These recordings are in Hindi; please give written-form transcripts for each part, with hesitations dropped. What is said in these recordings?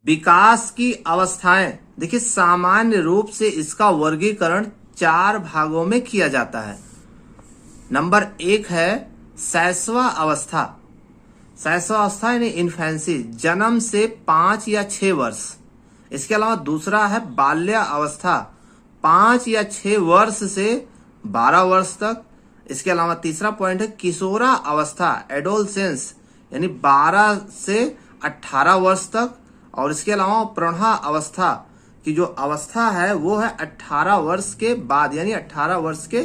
विकास की अवस्थाएं, देखिए सामान्य रूप से इसका वर्गीकरण 4 भागों में किया जाता है। नंबर 1 है शैशव अवस्था। शैशव अवस्था यानी इन्फेंसी, जन्म से 5 या 6 वर्ष। इसके अलावा दूसरा है बाल्य अवस्था, 5 या 6 वर्ष से 12 वर्ष तक। इसके अलावा तीसरा पॉइंट है किशोरा अवस्था, एडोलसेंस, यानी 12 से 18 वर्ष तक। और इसके अलावा प्रौढ़ा अवस्था की जो अवस्था है वो है 18 वर्ष के बाद, यानी 18 वर्ष के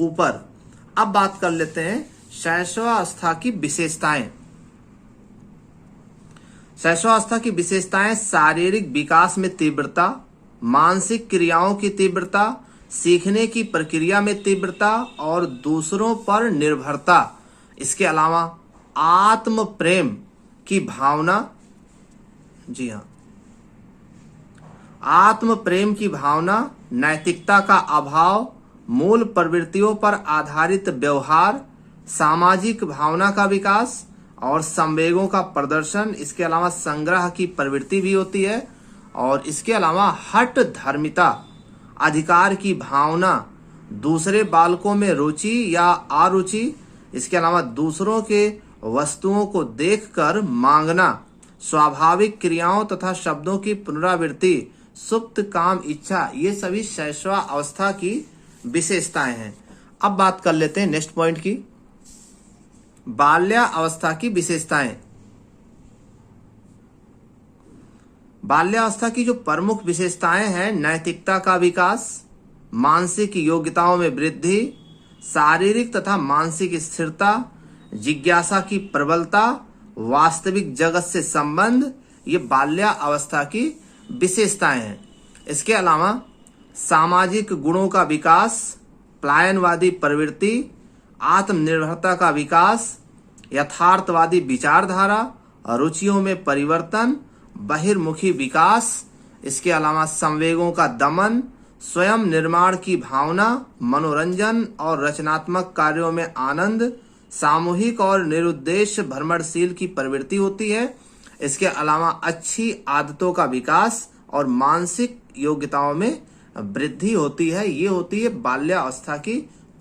ऊपर। अब बात कर लेते हैं शैशवावस्था की विशेषताएं। शैशवावस्था की विशेषताएं शारीरिक विकास में तीव्रता, मानसिक क्रियाओं की तीव्रता, सीखने की प्रक्रिया में तीव्रता और दूसरों पर निर्भरता। इसके अलावा आत्म प्रेम की भावना, जी हाँ, आत्म प्रेम की भावना, नैतिकता का अभाव, मूल प्रवृत्तियों पर आधारित व्यवहार, सामाजिक भावना का विकास और संवेगों का प्रदर्शन। इसके अलावा संग्रह की प्रवृत्ति भी होती है। और इसके अलावा हठ धर्मिता, अधिकार की भावना, दूसरे बालकों में रुचि या अरुचि। इसके अलावा दूसरों के वस्तुओं को देखकर मांगना, स्वाभाविक क्रियाओं तथा शब्दों की पुनरावृत्ति, सुप्त काम इच्छा, ये सभी शैशवावस्था की विशेषताएं हैं। अब बात कर लेते हैं नेक्स्ट पॉइंट की, बाल्यावस्था की विशेषताएं। बाल्यावस्था की जो प्रमुख विशेषताएं हैं, नैतिकता का विकास, मानसिक योग्यताओं में वृद्धि, शारीरिक तथा मानसिक स्थिरता, जिज्ञासा की प्रबलता, वास्तविक जगत से संबंध, ये बाल्यावस्था की विशेषताएं हैं। इसके अलावा सामाजिक गुणों का विकास, पलायनवादी प्रवृत्ति, आत्मनिर्भरता का विकास, यथार्थवादी विचारधारा, रुचियों में परिवर्तन, बहिर्मुखी विकास। इसके अलावा संवेगों का दमन, स्वयं निर्माण की भावना, मनोरंजन और रचनात्मक कार्यों में आनंद, सामूहिक और निरुद्देश्य भ्रमणशील की प्रवृत्ति होती है। इसके अलावा अच्छी आदतों का विकास और मानसिक योग्यताओं में वृद्धि होती है। ये होती है बाल्यावस्था की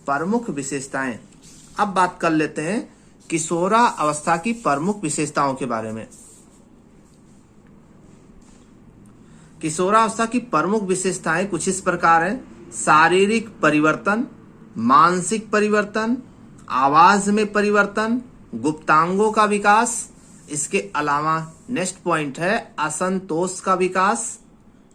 प्रमुख विशेषताएं। अब बात कर लेते हैं किशोरा अवस्था की प्रमुख विशेषताओं के बारे में। किशोरावस्था की प्रमुख विशेषताएं कुछ इस प्रकार हैं: शारीरिक परिवर्तन, मानसिक परिवर्तन, आवाज में परिवर्तन, गुप्तांगों का विकास। इसके अलावा नेक्स्ट पॉइंट है असंतोष का विकास,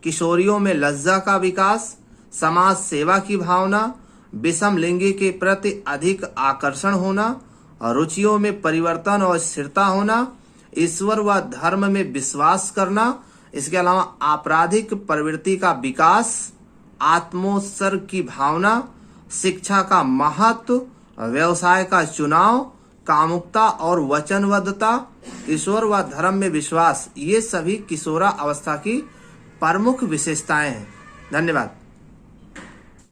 किशोरियों में लज्जा का विकास, समाज सेवा की भावना, विषम लिंगी के प्रति अधिक आकर्षण होना, रुचियों में परिवर्तन और स्थिरता होना, ईश्वर व धर्म में विश्वास करना। इसके अलावा आपराधिक प्रवृत्ति का विकास, आत्मोत्सर्ग की भावना, शिक्षा का महत्व, व्यवसाय का चुनाव, कामुकता और वचनबद्धता, ईश्वर व धर्म में विश्वास। ये सभी किशोरा अवस्था की प्रमुख विशेषताएं हैं। धन्यवाद।